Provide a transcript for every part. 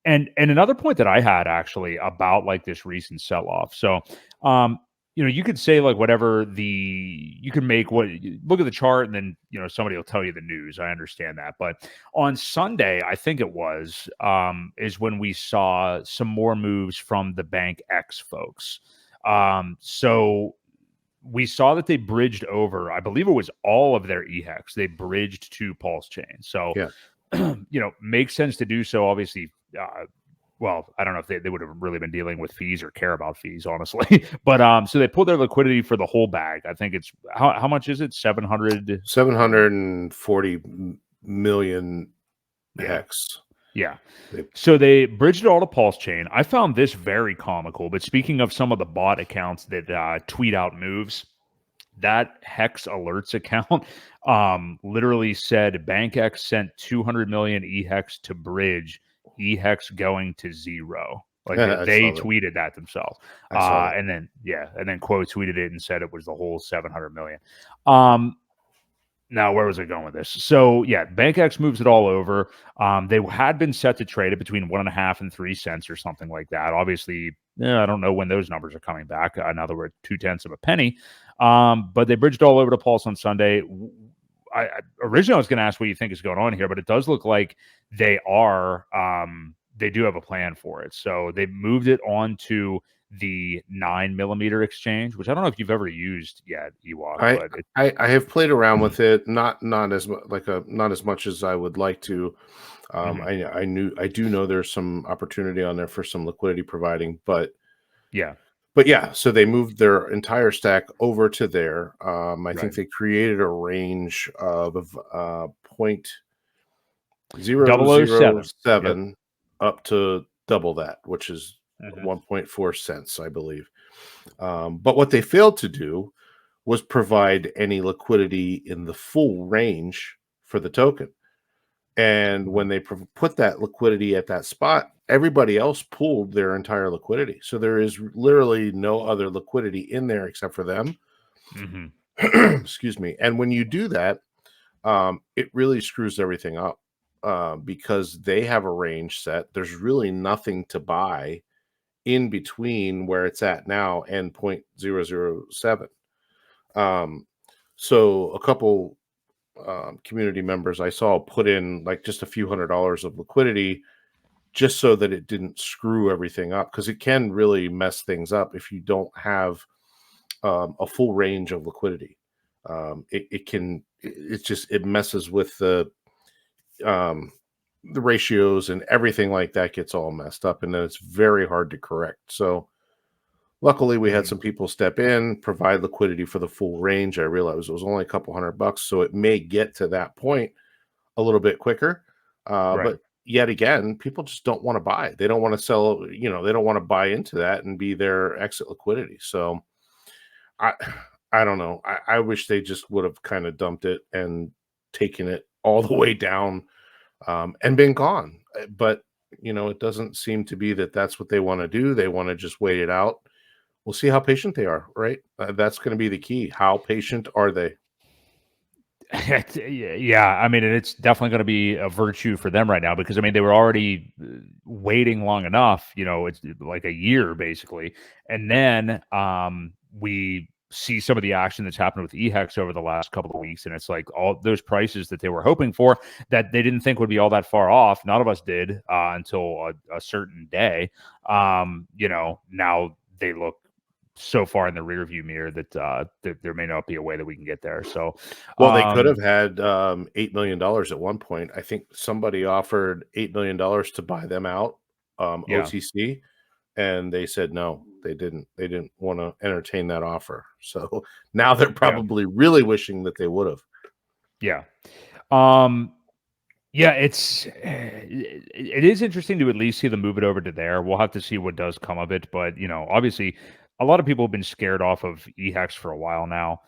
And another point that I had actually about like this recent sell-off. So, you could say like whatever you can make look at the chart and then, somebody will tell you the news. I understand that. But on Sunday, I think it was, is when we saw some more moves from the BankX folks. So we saw that they bridged over, I believe it was all of their eHEX. They bridged to PulseChain. So, Yeah. Makes sense to do so. Obviously, well, I don't know if they would have really been dealing with fees or care about fees, honestly. But so they pulled their liquidity for the whole bag. I think it's how much is it? 740 million hex. Yeah. So they bridged it all to PulseChain. I found this very comical. But speaking of some of the bot accounts that tweet out moves, that Hex Alerts account literally said BankX sent 200 million eHEX to bridge, eHEX going to zero. Like they tweeted that themselves. And then quote tweeted it and said it was the whole 700 million. Now, where was I going with this? So, yeah, BankX moves it all over. They had been set to trade it between 1.5 and 3 cents or something like that. Obviously, I don't know when those numbers are coming back. Now that we're at 0.2 of a penny. But they bridged all over to Pulse on Sunday. Originally, I was going to ask what you think is going on here, but it does look like they do have a plan for it. So they moved it onto the 9mm exchange, which I don't know if you've ever used yet, Ewok. I have played around with it, not as not as much as I would like to. I do know there's some opportunity on there for some liquidity providing, but yeah. So they moved their entire stack over to there. I think they created a range of 0.007 up to double that, which is 1.4 cents, I believe. But what they failed to do was provide any liquidity in the full range for the token. And when they put that liquidity at that spot, everybody else pulled their entire liquidity. So there is literally no other liquidity in there except for them. Excuse me. And when you do that, it really screws everything up because they have a range set. There's really nothing to buy in between where it's at now and 0.007. So a couple community members I saw put in like just a few $100s of liquidity just so that it didn't screw everything up, because it can really mess things up if you don't have a full range of liquidity. It messes with the ratios and everything like that gets all messed up, and then it's very hard to correct. So luckily we had some people step in, provide liquidity for the full range. I realized it was only a couple $100, so it may get to that point a little bit quicker. But yet again, people just don't want to buy. They don't want to sell, they don't want to buy into that and be their exit liquidity. So I don't know. I wish they just would have kind of dumped it and taken it all the way down and been gone. But, it doesn't seem to be that that's what they want to do. They want to just wait it out. We'll see how patient they are, right? That's going to be the key. How patient are they? Yeah, I mean, it's definitely going to be a virtue for them right now because, I mean, they were already waiting long enough, it's like a year basically. And then we see some of the action that's happened with eHEX over the last couple of weeks. And it's like all those prices that they were hoping for that they didn't think would be all that far off. None of us did until a certain day. Now they look so far in the rearview mirror that there may not be a way that we can get there. So, well, they could have had $8 million at one point. I think somebody offered $8 million to buy them out, OTC, and they said no. They didn't want to entertain that offer. So now they're probably really wishing that they would have. Yeah. Yeah, it is interesting to at least see them move it over to there. We'll have to see what does come of it, but obviously a lot of people have been scared off of eHEX for a while now.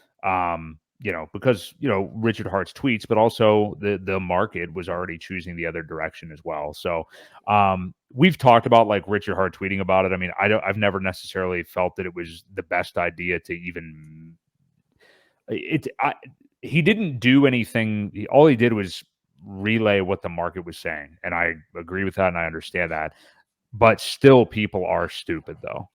Because Richard Hart's tweets, but also the market was already choosing the other direction as well. So we've talked about like Richard Hart tweeting about it. I mean, I've never necessarily felt that it was the best idea to even he didn't do anything. All he did was relay what the market was saying. And I agree with that and I understand that. But still, people are stupid, though.